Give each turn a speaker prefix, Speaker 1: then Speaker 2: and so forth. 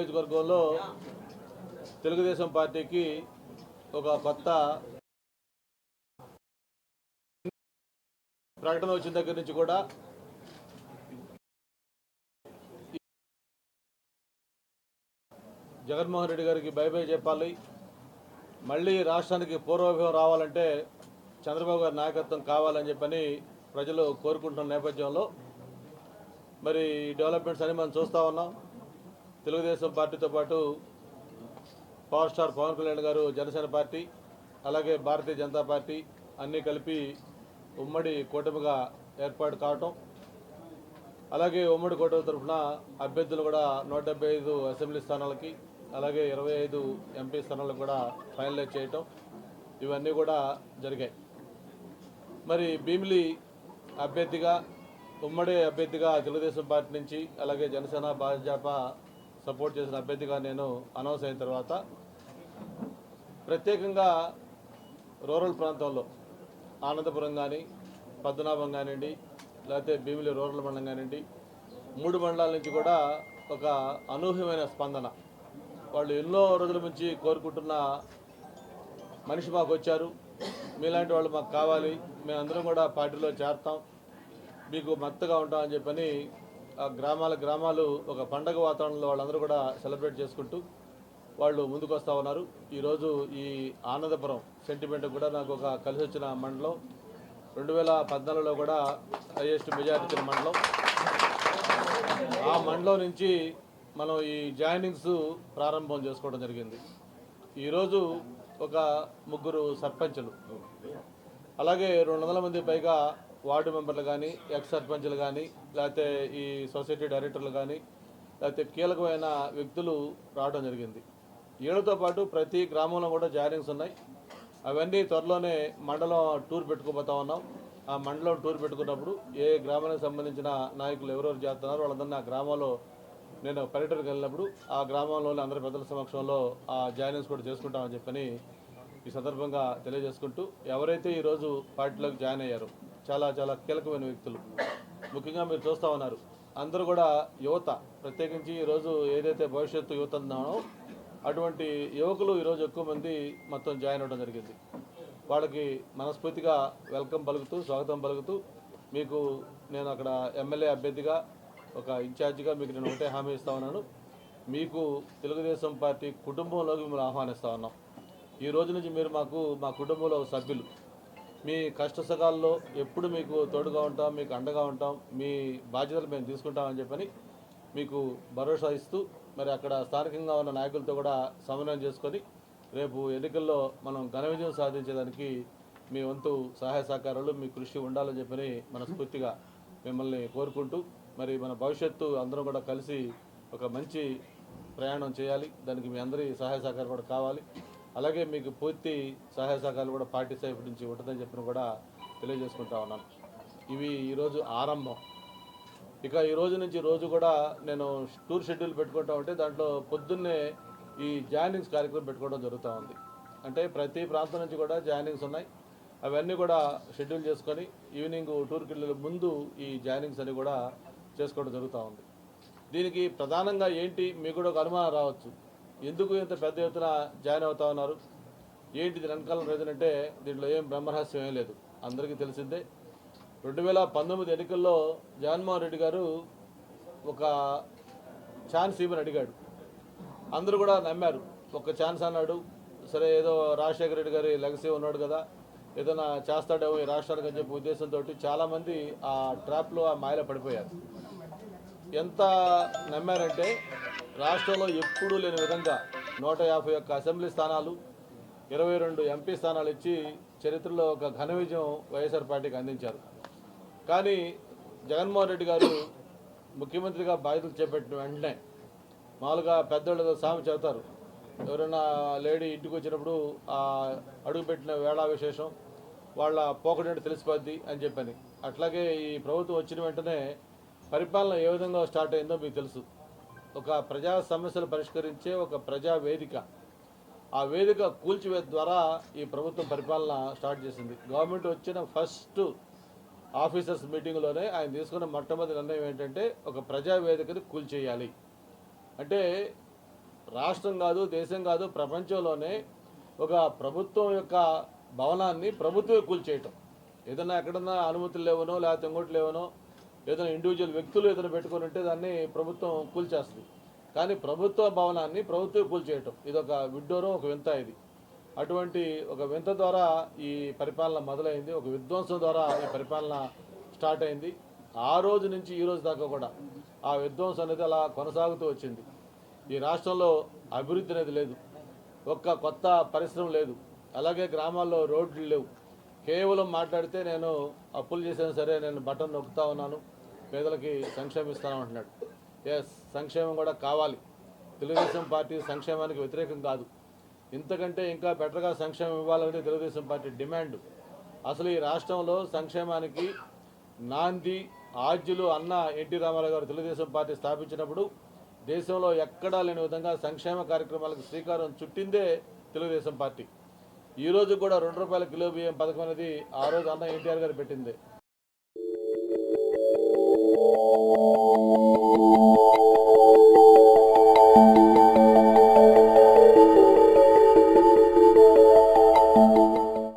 Speaker 1: నియోజకవర్గంలో తెలుగుదేశం పార్టీకి ఒక కొత్త ప్రకటన వచ్చిన దగ్గర నుంచి కూడా జగన్మోహన్ రెడ్డి గారికి బై బై చెప్పాలి, మళ్ళీ రాష్ట్రానికి పూర్వభావం రావాలంటే చంద్రబాబు గారి నాయకత్వం కావాలని చెప్పని ప్రజలు కోరుకుంటున్న నేపథ్యంలో మరి డెవలప్మెంట్స్ అని మనం చూస్తూ ఉన్నాం. తెలుగుదేశం పార్టీతో పాటు పవర్ స్టార్ పవన్ కళ్యాణ్ గారు జనసేన పార్టీ, అలాగే భారతీయ జనతా పార్టీ అన్నీ కలిపి ఉమ్మడి కూటమిగా ఏర్పాటు కావటం, అలాగే ఉమ్మడి కూటమి తరఫున అభ్యర్థులు కూడా 175 అసెంబ్లీ స్థానాలకి అలాగే 25 ఎంపీ స్థానాలకు కూడా ఫైనలైజ్ చేయటం, ఇవన్నీ కూడా జరిగాయి. మరి భీమిలి అభ్యర్థిగా ఉమ్మడి అభ్యర్థిగా తెలుగుదేశం పార్టీ నుంచి అలాగే జనసేన భాజపా సపోర్ట్ చేసిన అభ్యర్థిగా నేను అనౌన్స్ అయిన తర్వాత ప్రత్యేకంగా రూరల్ ప్రాంతంలో ఆనందపురం కానీ పద్మనాభం కానివ్వండి లేకపోతే భీమిలి రూరల్ మండలం కానివ్వండి 3 మండలాల నుంచి కూడా ఒక అనూహ్యమైన స్పందన. వాళ్ళు ఎన్నో రోజుల నుంచి కోరుకుంటున్న మనిషి మాకు వచ్చారు, మీలాంటి వాళ్ళు మాకు కావాలి, మేమందరం కూడా పార్టీలో చేరతాం, మీకు మద్దతుగా ఉంటామని చెప్పని ఆ గ్రామాలు ఒక పండగ వాతావరణంలో వాళ్ళందరూ కూడా సెలబ్రేట్ చేసుకుంటూ వాళ్ళు ముందుకు వస్తూ ఉన్నారు. ఈరోజు ఈ ఆనందపురం సెంటిమెంట్ కూడా నాకు ఒక కలిసి వచ్చిన మండలం, 2014లో కూడా హైయెస్ట్ మెజారిటీ ఇచ్చిన మండలం. ఆ మండలం నుంచి మనం ఈ జాయినింగ్స్ ప్రారంభం చేసుకోవడం జరిగింది. ఈరోజు ఒక 3 సర్పంచులు అలాగే 200 మంది పైగా వార్డు మెంబర్లు కానీ ఎక్స్ సర్పంచ్లు కానీ లేకపోతే ఈ సొసైటీ డైరెక్టర్లు కానీ లేకపోతే కీలకమైన వ్యక్తులు రావడం జరిగింది. వీళ్ళతో పాటు ప్రతి గ్రామంలో కూడా జాయినింగ్స్ ఉన్నాయి. అవన్నీ త్వరలోనే మండలం టూర్ పెట్టుకోబోతా ఉన్నాం. ఆ మండలం టూర్ పెట్టుకున్నప్పుడు ఏ గ్రామానికి సంబంధించిన నాయకులు ఎవరెవరు చేస్తున్నారో వాళ్ళందరినీ ఆ గ్రామంలో నేను పర్యటనకు వెళ్ళినప్పుడు ఆ గ్రామంలోని అందరి పెద్దల సమక్షంలో ఆ జాయినింగ్స్ కూడా చేసుకుంటామని చెప్పని ఈ సందర్భంగా తెలియజేసుకుంటూ, ఎవరైతే ఈరోజు పార్టీలోకి జాయిన్ అయ్యారో చాలా చాలా కీలకమైన వ్యక్తులు, ముఖ్యంగా మీరు చూస్తూ ఉన్నారు అందరూ కూడా యువత, ప్రత్యేకించి ఈరోజు ఏదైతే భవిష్యత్తు యువత ఉన్నామో అటువంటి యువకులు ఈరోజు ఎక్కువ మంది మొత్తం జాయిన్ అవ్వడం జరిగింది. వాళ్ళకి మనస్ఫూర్తిగా వెల్కమ్ పలుకుతూ స్వాగతం పలుకుతూ, మీకు నేను అక్కడ ఎమ్మెల్యే అభ్యర్థిగా ఒక ఇన్ఛార్జిగా మీకు నేను ఒకటే హామీ ఇస్తా ఉన్నాను, మీకు తెలుగుదేశం పార్టీ కుటుంబంలోకి మిమ్మల్ని ఆహ్వానిస్తూ ఉన్నాం. ఈ రోజు నుంచి మీరు మా కుటుంబంలో సభ్యులు. మీ కష్ట సుఖాల్లో ఎప్పుడు మీకు తోడుగా ఉంటాం, మీకు అండగా ఉంటాం, మీ బాధ్యతలు మేము తీసుకుంటామని చెప్పని మీకు భరోసా ఇస్తూ మరి అక్కడ స్థానికంగా ఉన్న నాయకులతో కూడా సమన్వయం చేసుకొని రేపు ఎన్నికల్లో మనం ఘన విజయం సాధించేదానికి మీ వంతు సహాయ సహకారాలు మీ కృషి ఉండాలని చెప్పని మనస్ఫూర్తిగా మిమ్మల్ని కోరుకుంటూ, మరి మన భవిష్యత్తు అందరం కూడా కలిసి ఒక మంచి ప్రయాణం చేయాలి. దానికి మీ అందరి సహాయ సహకారం కూడా కావాలి. అలాగే మీకు పూర్తి సహాయ సహకారాలు కూడా పార్టీ సైపు నుంచి ఉంటుందని చెప్పిన కూడా తెలియజేసుకుంటా ఉన్నాను. ఇవి ఈరోజు ఆరంభం. ఇక ఈ రోజు నుంచి రోజు కూడా నేను టూర్ షెడ్యూల్ పెట్టుకుంటా ఉంటే దాంట్లో పొద్దున్నే ఈ జాయినింగ్స్ కార్యక్రమం పెట్టుకోవడం జరుగుతూ ఉంది. అంటే ప్రతి ప్రాంతం నుంచి కూడా జాయినింగ్స్ ఉన్నాయి. అవన్నీ కూడా షెడ్యూల్ చేసుకొని ఈవినింగ్ టూర్కి వెళ్ళే ముందు ఈ జాయినింగ్స్ అని కూడా చేసుకోవడం జరుగుతూ ఉంది. దీనికి ప్రధానంగా ఏంటి మీకు కూడా ఒక అనుమానం రావచ్చు, ఎందుకు ఇంత పెద్ద ఎత్తున జాయిన్ అవుతా ఉన్నారు, ఏంటి దీని వెనకాల రీజన్ అంటే దీంట్లో ఏం బ్రహ్మరహస్యం ఏం లేదు, అందరికీ తెలిసిందే. 2019 ఎన్నికల్లో జగన్మోహన్ రెడ్డి గారు ఒక ఛాన్స్ ఇవ్వని అడిగాడు. అందరూ కూడా నమ్మారు, ఒక ఛాన్స్ అన్నాడు. సరే ఏదో రాజశేఖర రెడ్డి గారి లెగసీ ఉన్నాడు కదా, ఏదైనా చేస్తాడేమో ఈ రాష్ట్రానికి అని చెప్పి ఉద్దేశంతో చాలామంది ఆ ట్రాప్లో ఆ మాయలో పడిపోయారు. ఎంత నమ్మారంటే రాష్ట్రంలో ఎప్పుడూ లేని విధంగా 151 అసెంబ్లీ స్థానాలు 22 ఎంపీ స్థానాలు ఇచ్చి చరిత్రలో ఒక ఘన విజయం వైఎస్ఆర్ పార్టీకి అందించారు. కానీ జగన్మోహన్ రెడ్డి గారు ముఖ్యమంత్రిగా బాధ్యతలు చేపట్టిన వెంటనే మామూలుగా పెద్దోళ్ళు సామె చెబుతారు, ఎవరైనా లేడీ ఇంటికి వచ్చినప్పుడు అడుగుపెట్టిన వేళా విశేషం వాళ్ళ పోకడేంటి తెలిసిపోద్ది అని చెప్పని, అట్లాగే ఈ ప్రభుత్వం వచ్చిన వెంటనే పరిపాలన ఏ విధంగా స్టార్ట్ అయిందో మీకు తెలుసు. ఒక ప్రజా సమస్యలు పరిష్కరించే ఒక ప్రజా వేదిక, ఆ వేదిక కూల్చివేత ద్వారా ఈ ప్రభుత్వం పరిపాలన స్టార్ట్ చేసింది. గవర్నమెంట్ వచ్చిన ఫస్ట్ ఆఫీసర్స్ మీటింగ్లోనే ఆయన తీసుకున్న మొట్టమొదటి నిర్ణయం ఏంటంటే ఒక ప్రజా వేదికని కూల్చేయాలి. అంటే రాష్ట్రం కాదు, దేశం కాదు, ప్రపంచంలోనే ఒక ప్రభుత్వం యొక్క భవనాన్ని ప్రభుత్వమే కూల్చేయటం. ఏదైనా ఎక్కడన్నా అనుమతులు లేవనో లేకపోతే ఇంకోటి లేవనో ఏదైనా ఇండివిజువల్ వ్యక్తులు ఏదైనా పెట్టుకొని ఉంటే దాన్ని ప్రభుత్వం కూల్చేస్తుంది. కానీ ప్రభుత్వ భవనాన్ని ప్రభుత్వం కూల్చేయటం ఇదొక విడ్డూరం, ఒక వింత ఇది. అటువంటి ఒక వింత ద్వారా ఈ పరిపాలన మొదలైంది. ఒక విధ్వంసం ద్వారా ఈ పరిపాలన స్టార్ట్ అయింది. ఆ రోజు నుంచి ఈ రోజు దాకా కూడా ఆ విధ్వంసం అనేది అలా కొనసాగుతూ వచ్చింది. ఈ రాష్ట్రంలో అభివృద్ధి అనేది లేదు, ఒక్క కొత్త పరిశ్రమ లేదు, అలాగే గ్రామాల్లో రోడ్లు లేవు. కేవలం మాట్లాడితే నేను అప్పులు చేసాను సరే, నేను బటన్ నొక్కుతా ఉన్నాను, పేదలకి సంక్షేమం ఇస్తాను అంటున్నాడు. ఎస్, సంక్షేమం కూడా కావాలి. తెలుగుదేశం పార్టీ సంక్షేమానికి వ్యతిరేకం కాదు. ఇంతకంటే ఇంకా బెటర్గా సంక్షేమం ఇవ్వాలనేది తెలుగుదేశం పార్టీ డిమాండ్. అసలు ఈ రాష్ట్రంలో సంక్షేమానికి నాంది ఆద్యులు అన్న ఎన్టీ రామారావు గారు తెలుగుదేశం పార్టీ స్థాపించినప్పుడు దేశంలో ఎక్కడా లేని విధంగా సంక్షేమ కార్యక్రమాలకు శ్రీకారం చుట్టిందే తెలుగుదేశం పార్టీ. ఈరోజు కూడా 2 రూపాయల కిలో బియ్యం పథకం అనేది ఆ రోజు అన్న ఎన్టీఆర్ గారు పెట్టిందే.